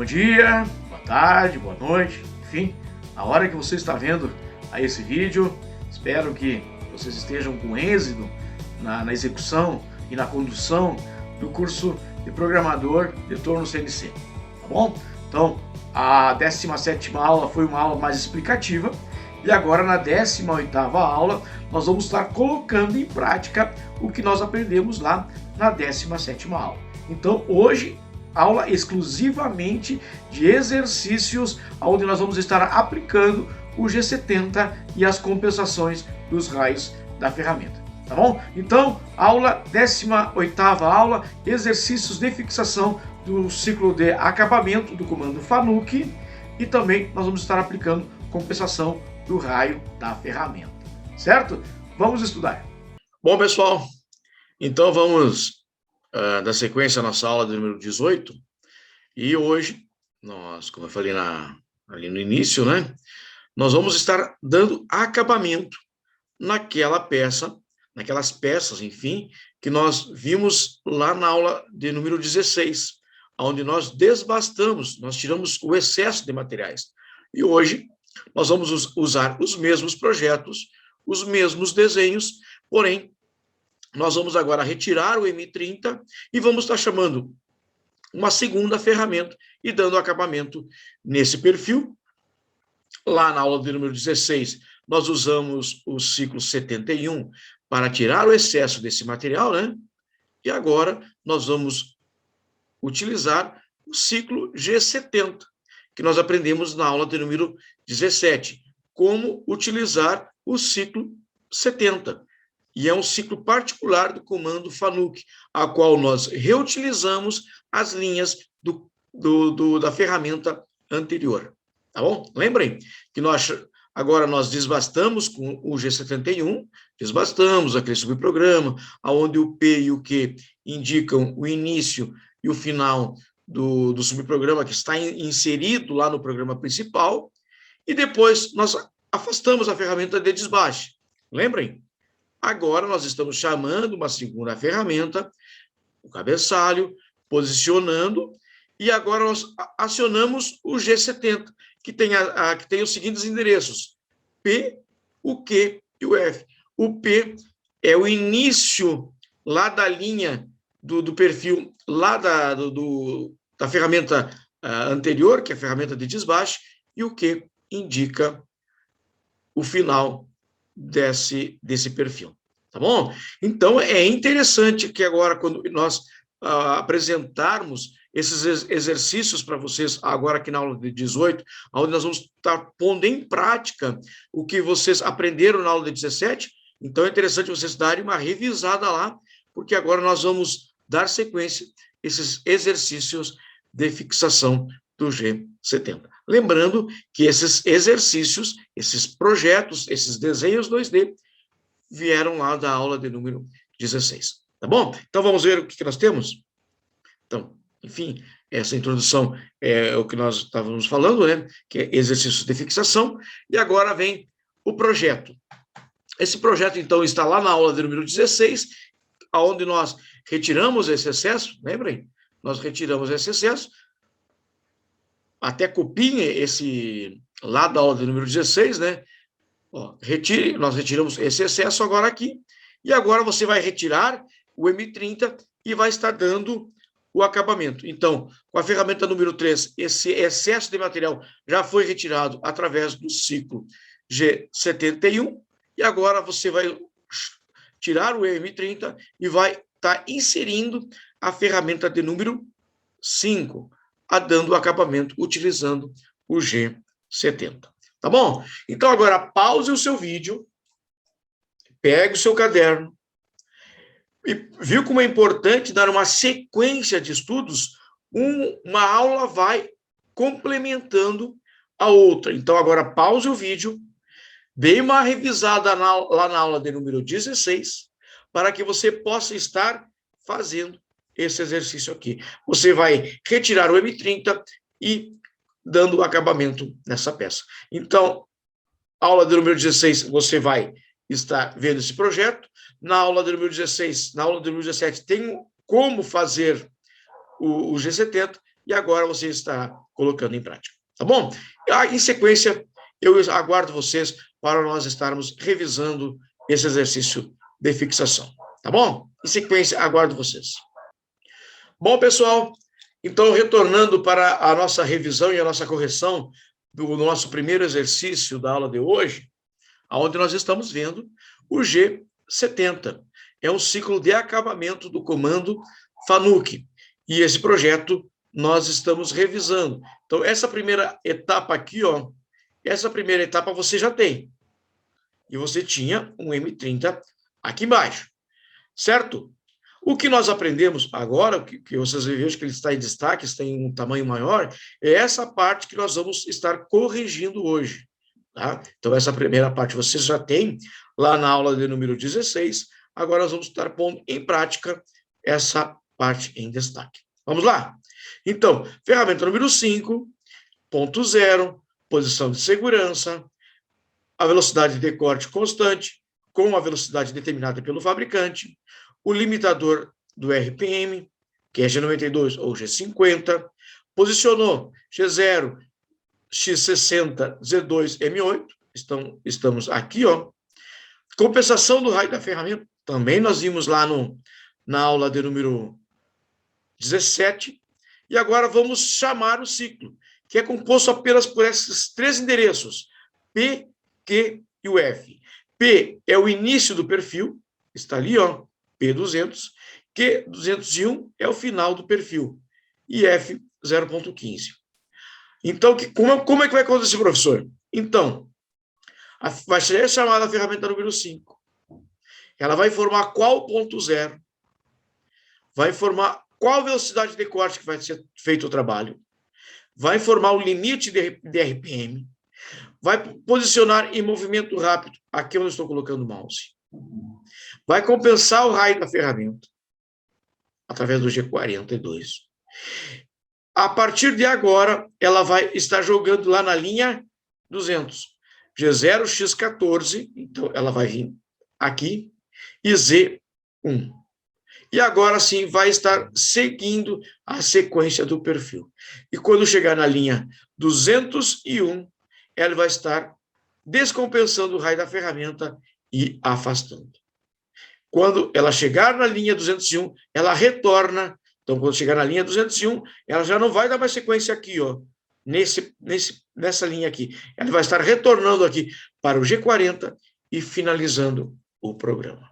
Bom dia, boa tarde, boa noite, enfim, a hora que você está vendo a esse vídeo, espero que vocês estejam com êxito na execução e na condução do curso de programador de torno CNC, tá bom? Então, a 17ª aula foi uma aula mais explicativa e agora na 18ª aula nós vamos estar colocando em prática o que nós aprendemos lá na 17ª aula. Então, hoje, aula exclusivamente de exercícios, onde nós vamos estar aplicando o G70 e as compensações dos raios da ferramenta, tá bom? Então, aula 18ª aula, exercícios de fixação do ciclo de acabamento do comando FANUC, e também nós vamos estar aplicando compensação do raio da ferramenta, certo? Vamos estudar. Bom, pessoal, então vamos dar sequência à nossa aula de número 18, e hoje, nós, como eu falei ali no início, né, nós vamos estar dando acabamento naquelas peças, enfim, que nós vimos lá na aula de número 16, onde nós desbastamos, nós tiramos o excesso de materiais. E hoje nós vamos usar os mesmos projetos, os mesmos desenhos, porém, nós vamos agora retirar o M30 e vamos estar chamando uma segunda ferramenta e dando acabamento nesse perfil. Lá na aula de número 16, nós usamos o ciclo 71 para tirar o excesso desse material, né? E agora nós vamos utilizar o ciclo G70, que nós aprendemos na aula de número 17, como utilizar o ciclo 70. E é um ciclo particular do comando FANUC, a qual nós reutilizamos as linhas da ferramenta anterior. Tá bom? Lembrem que agora nós desbastamos com o G71, desbastamos aquele subprograma, onde o P e o Q indicam o início e o final do subprograma que está inserido lá no programa principal, e depois nós afastamos a ferramenta de desbaste. Lembrem? Agora nós estamos chamando uma segunda ferramenta, o cabeçalho, posicionando, e agora nós acionamos o G70, que tem os seguintes endereços: P, o Q e o F. O P é o início lá da linha do perfil, lá da ferramenta anterior, que é a ferramenta de desbaste, e o Q indica o final desse perfil, tá bom? Então, é interessante que agora, quando nós apresentarmos esses exercícios para vocês, agora aqui na aula de 18, onde nós vamos estar pondo em prática o que vocês aprenderam na aula de 17, então é interessante vocês darem uma revisada lá, porque agora nós vamos dar sequência a esses exercícios de fixação do G70. Lembrando que esses exercícios, esses projetos, esses desenhos 2D, vieram lá da aula de número 16. Tá bom? Então, vamos ver o que nós temos? Então, enfim, essa introdução é o que nós estávamos falando, né? Que é exercícios de fixação. E agora vem o projeto. Esse projeto, então, está lá na aula de número 16, onde nós retiramos esse excesso, lembrem? Nós retiramos esse excesso, até copiem esse lá da aula de número 16, né? Ó, nós retiramos esse excesso agora aqui, e agora você vai retirar o M30 e vai estar dando o acabamento. Então, com a ferramenta número 3, esse excesso de material já foi retirado através do ciclo G71, e agora você vai tirar o M30 e vai estar inserindo a ferramenta de número 5, dando o acabamento utilizando o G70. Tá bom? Então, agora pause o seu vídeo, pegue o seu caderno, e viu como é importante dar uma sequência de estudos? Uma aula vai complementando a outra. Então, agora pause o vídeo, dê uma revisada lá na aula de número 16, para que você possa estar fazendo esse exercício aqui. Você vai retirar o M30 e dando acabamento nessa peça. Então, aula de número 16, você vai estar vendo esse projeto. Na aula de número 16, na aula de número 17, tem como fazer o G70, e agora você está colocando em prática. Tá bom? Em sequência, eu aguardo vocês para nós estarmos revisando esse exercício de fixação. Tá bom? Em sequência, aguardo vocês. Bom, pessoal, então, retornando para a nossa revisão e a nossa correção do nosso primeiro exercício da aula de hoje, onde nós estamos vendo o G70. É um ciclo de acabamento do comando FANUC. E esse projeto nós estamos revisando. Então, essa primeira etapa aqui, ó, essa primeira etapa você já tem. E você tinha um M30 aqui embaixo, certo? O que nós aprendemos agora, que vocês vejam que ele está em destaque, está em um tamanho maior, é essa parte que nós vamos estar corrigindo hoje. Tá? Então, essa primeira parte vocês já têm lá na aula de número 16, agora nós vamos estar pondo em prática essa parte em destaque. Vamos lá? Então, ferramenta número 5.0, posição de segurança, a velocidade de corte constante, com a velocidade determinada pelo fabricante, o limitador do RPM, que é G92 ou G50, posicionou G0, X60, Z2, M8, estamos aqui, ó. Compensação do raio da ferramenta, também nós vimos lá na aula de número 17, e agora vamos chamar o ciclo, que é composto apenas por esses três endereços, P, Q e o F. P é o início do perfil, está ali, ó, P200, Q201 é o final do perfil, e F 0.15. Então, como é que vai acontecer, professor? Então, vai ser chamada a ferramenta número 5. Ela vai informar qual ponto zero, vai informar qual velocidade de corte que vai ser feito o trabalho, vai informar o limite de RPM, vai posicionar em movimento rápido, aqui onde eu estou colocando o mouse, vai compensar o raio da ferramenta, através do G42. A partir de agora, ela vai estar jogando lá na linha 200. G0, X14, então ela vai vir aqui, e Z1. E agora sim vai estar seguindo a sequência do perfil. E quando chegar na linha 201, ela vai estar descompensando o raio da ferramenta e afastando. Quando ela chegar na linha 201, ela retorna. Então, quando chegar na linha 201, ela já não vai dar mais sequência aqui, ó, nessa linha aqui. Ela vai estar retornando aqui para o G40 e finalizando o programa.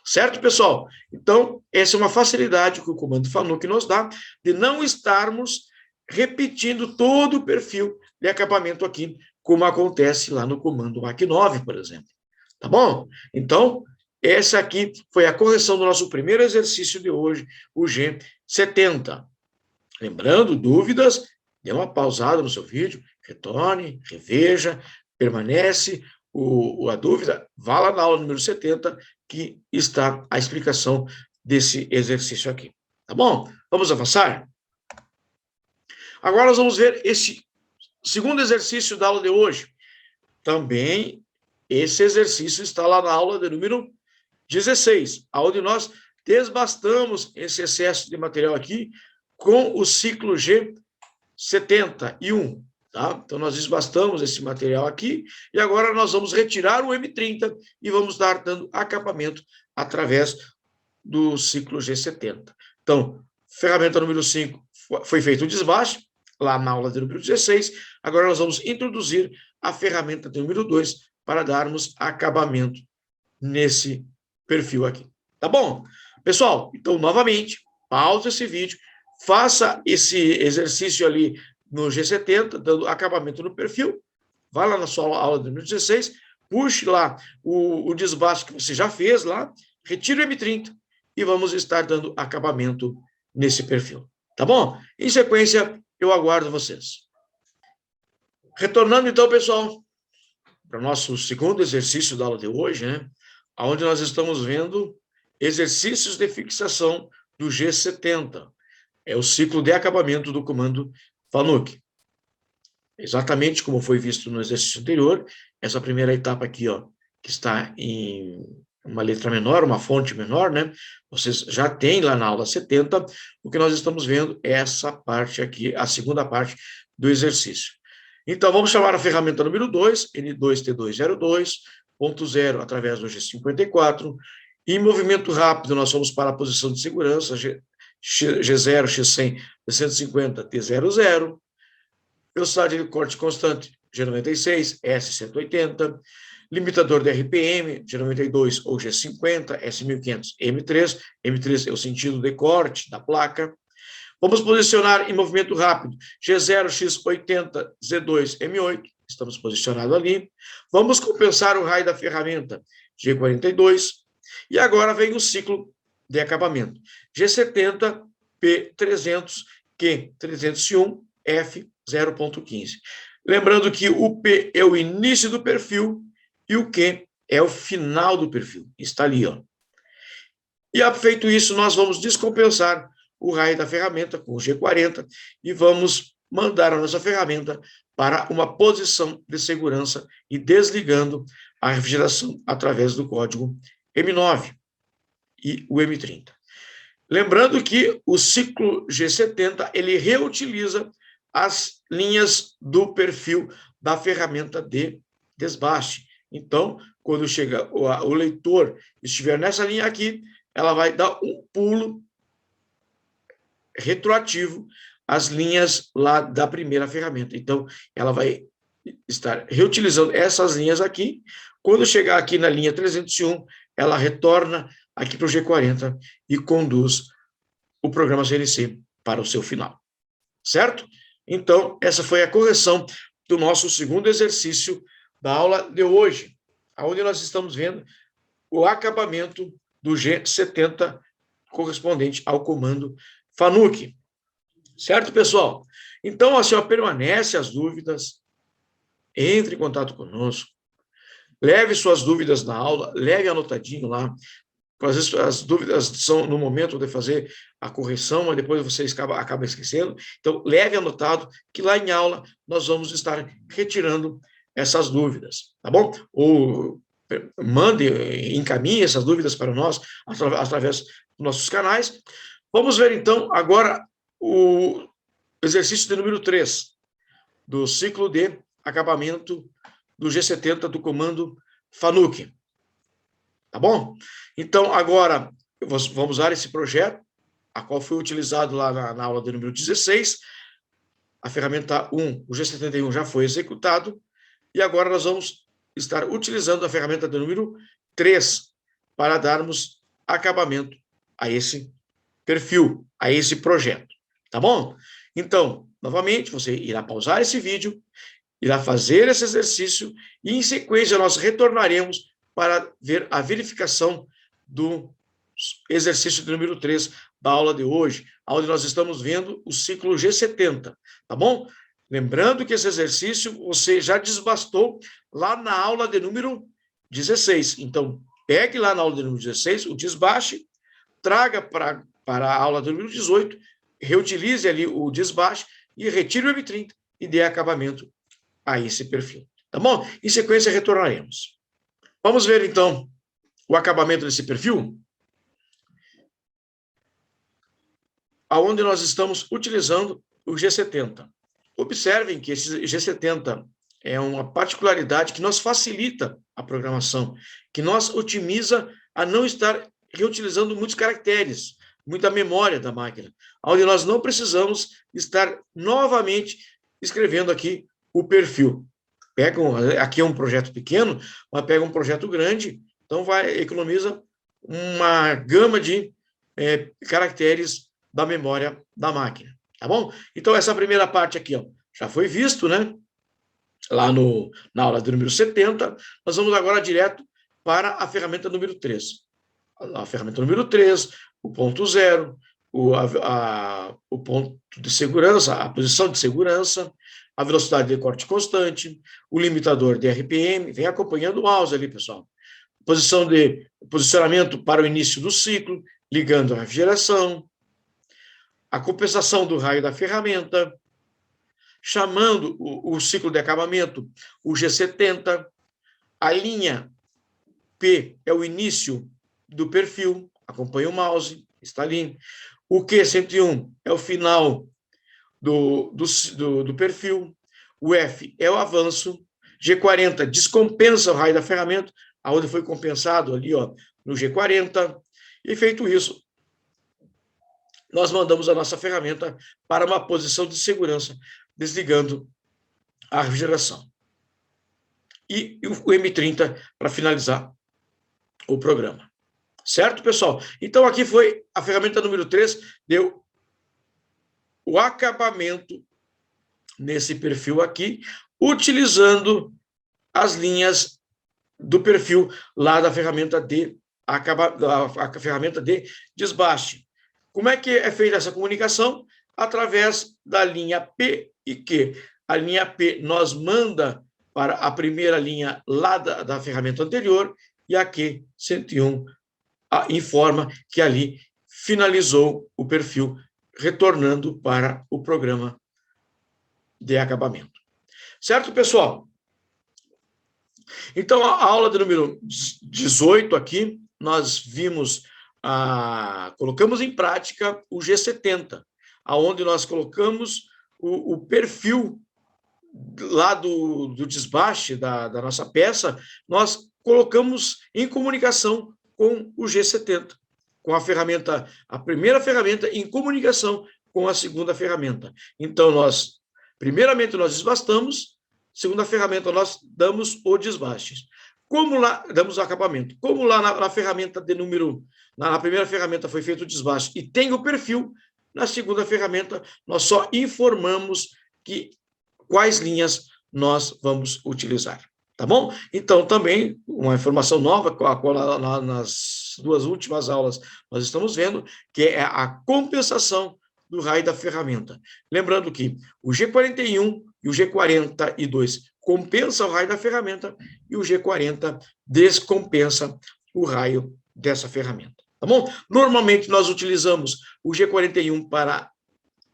Certo, pessoal? Então, essa é uma facilidade que o comando FANUC nos dá de não estarmos repetindo todo o perfil de acabamento aqui, como acontece lá no comando MAC9, por exemplo. Tá bom? Então, essa aqui foi a correção do nosso primeiro exercício de hoje, o G70. Lembrando, dúvidas, dê uma pausada no seu vídeo, retorne, reveja, permanece a dúvida, vá lá na aula número 70, que está a explicação desse exercício aqui. Tá bom? Vamos avançar? Agora nós vamos ver esse segundo exercício da aula de hoje. Também esse exercício está lá na aula de número 16, onde nós desbastamos esse excesso de material aqui com o ciclo G71, tá? Então, nós desbastamos esse material aqui e agora nós vamos retirar o M30 e vamos estar dando acabamento através do ciclo G70. Então, ferramenta número 5 foi feito o desbaste, lá na aula de número 16, agora nós vamos introduzir a ferramenta número 2 para darmos acabamento nesse perfil aqui. Tá bom? Pessoal, então, novamente, pausa esse vídeo, faça esse exercício ali no G70, dando acabamento no perfil, vá lá na sua aula de número 16, puxe lá o desbaste que você já fez lá, retire o M30 e vamos estar dando acabamento nesse perfil. Tá bom? Em sequência, eu aguardo vocês. Retornando, então, pessoal, para o nosso segundo exercício da aula de hoje, né? Onde nós estamos vendo exercícios de fixação do G70. É o ciclo de acabamento do comando FANUC. Exatamente como foi visto no exercício anterior, essa primeira etapa aqui, ó, que está em uma letra menor, uma fonte menor, né? Vocês já têm lá na aula 70, o que nós estamos vendo é essa parte aqui, a segunda parte do exercício. Então, vamos chamar a ferramenta número 2, N2T202.0, através do G54. Em movimento rápido, nós vamos para a posição de segurança, G0, X100, T150, T00. Velocidade de corte constante, G96, S180. Limitador de RPM, G92 ou G50, S1500, M3. M3 é o sentido de corte da placa. Vamos posicionar em movimento rápido, G0, X80, Z2, M8. Estamos posicionados ali. Vamos compensar o raio da ferramenta, G42. E agora vem o ciclo de acabamento, G70, P300, Q301, F0.15. Lembrando que o P é o início do perfil e o Q é o final do perfil. Está ali, ó. E, feito isso, nós vamos descompensar o raio da ferramenta com o G40 e vamos mandar a nossa ferramenta para uma posição de segurança e desligando a refrigeração através do código M9 e o M30. Lembrando que o ciclo G70, ele reutiliza as linhas do perfil da ferramenta de desbaste. Então, quando chega o leitor estiver nessa linha aqui, ela vai dar um pulo retroativo às linhas lá da primeira ferramenta. Então, ela vai estar reutilizando essas linhas aqui. Quando chegar aqui na linha 301, ela retorna aqui para o G40 e conduz o programa CNC para o seu final. Certo? Então, essa foi a correção do nosso segundo exercício da aula de hoje, onde nós estamos vendo o acabamento do G70 correspondente ao comando FANUC. Certo, pessoal? Então, a senhora permanece as dúvidas, entre em contato conosco, leve suas dúvidas na aula, leve anotadinho lá. Às vezes as dúvidas são no momento de fazer a correção, mas depois você acaba esquecendo. Então, leve anotado que lá em aula nós vamos estar retirando essas dúvidas, tá bom? Ou mande, encaminhe essas dúvidas para nós através dos nossos canais. Vamos ver, então, agora o exercício de número 3, do ciclo de acabamento do G70 do comando FANUC. Tá bom? Então, agora, vamos usar esse projeto, a qual foi utilizado lá na aula do número 16. A ferramenta 1, o G71, já foi executado. E agora nós vamos estar utilizando a ferramenta do número 3 para darmos acabamento a esse perfil, a esse projeto. Tá bom? Então, novamente, você irá pausar esse vídeo, irá fazer esse exercício e, em sequência, nós retornaremos para ver a verificação do exercício de número 3 da aula de hoje, onde nós estamos vendo o ciclo G70, tá bom? Lembrando que esse exercício você já desbastou lá na aula de número 16. Então, pegue lá na aula de número 16, o desbaste, traga para a aula do número 18, reutilize ali o desbaste e retire o M30 e dê acabamento a esse perfil, tá bom? Em sequência, retornaremos. Vamos ver, então, o acabamento desse perfil, aonde nós estamos utilizando o G70. Observem que esse G70 é uma particularidade que nos facilita a programação, que nos otimiza a não estar reutilizando muitos caracteres, muita memória da máquina, onde nós não precisamos estar novamente escrevendo aqui o perfil. Aqui é um projeto pequeno, mas pega um projeto grande, então economiza uma gama de caracteres da memória da máquina, tá bom? Então, essa primeira parte aqui, ó, já foi visto, né? Lá na aula do número 70, nós vamos agora direto para a ferramenta número 3. A ferramenta número 3, o ponto 0, o ponto de segurança, a posição de segurança, a velocidade de corte constante, o limitador de RPM, vem acompanhando o mouse ali, pessoal. Posicionamento para o início do ciclo, ligando a refrigeração, a compensação do raio da ferramenta, chamando o ciclo de acabamento, o G70, a linha P é o início do perfil, acompanha o mouse, está ali. O Q101 é o final do perfil. O F é o avanço. G40 descompensa o raio da ferramenta, aonde foi compensado ali, ó, no G40. E feito isso, nós mandamos a nossa ferramenta para uma posição de segurança, desligando a refrigeração. E o M30 para finalizar o programa. Certo, pessoal? Então, aqui foi a ferramenta número 3, deu o acabamento nesse perfil aqui, utilizando as linhas do perfil lá da ferramenta de a ferramenta de desbaste. Como é que é feita essa comunicação? Através da linha P e Q. A linha P nós manda para a primeira linha lá da ferramenta anterior e a Q101 informa que ali finalizou o perfil, retornando para o programa de acabamento. Certo, pessoal? Então, a aula de número 18 aqui, nós vimos, colocamos em prática o G70, onde nós colocamos o perfil lá do desbaste da nossa peça, nós colocamos em comunicação com o G70, com a ferramenta, a primeira ferramenta em comunicação com a segunda ferramenta. Então, primeiramente, nós desbastamos, segunda ferramenta, nós damos o desbaste. Como lá, damos o acabamento. Como lá na ferramenta de número, na primeira ferramenta foi feito o desbaste e tem o perfil, na segunda ferramenta, nós só informamos quais linhas nós vamos utilizar. Tá bom? Então, também, uma informação nova, com a qual nas duas últimas aulas nós estamos vendo, que é a compensação do raio da ferramenta. Lembrando que o G41 e o G42 compensam o raio da ferramenta e o G40 descompensa o raio dessa ferramenta. Tá bom? Normalmente, nós utilizamos o G41 para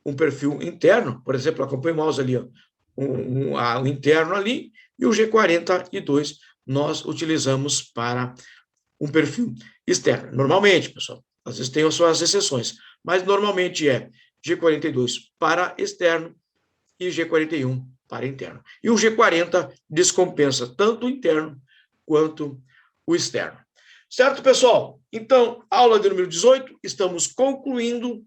um perfil interno, por exemplo, acompanha o mouse ali, ó, o interno ali, e o G42 nós utilizamos para um perfil externo. Normalmente, pessoal, às vezes tem as suas exceções, mas normalmente é G42 para externo e G41 para interno. E o G40 descompensa tanto o interno quanto o externo. Certo, pessoal? Então, aula de número 18, estamos concluindo,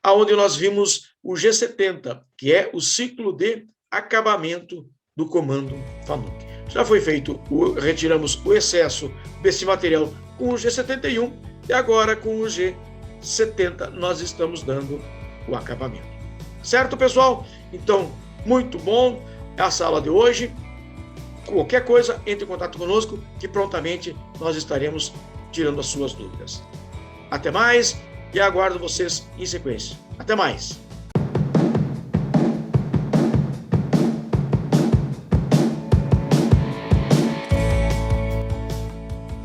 aonde nós vimos o G70, que é o ciclo de acabamento do comando FANUC. Já foi feito, retiramos o excesso desse material com o G71 e agora com o G70 nós estamos dando o acabamento. Certo, pessoal? Então, muito bom essa aula de hoje. Qualquer coisa, entre em contato conosco que prontamente nós estaremos tirando as suas dúvidas. Até mais e aguardo vocês em sequência. Até mais!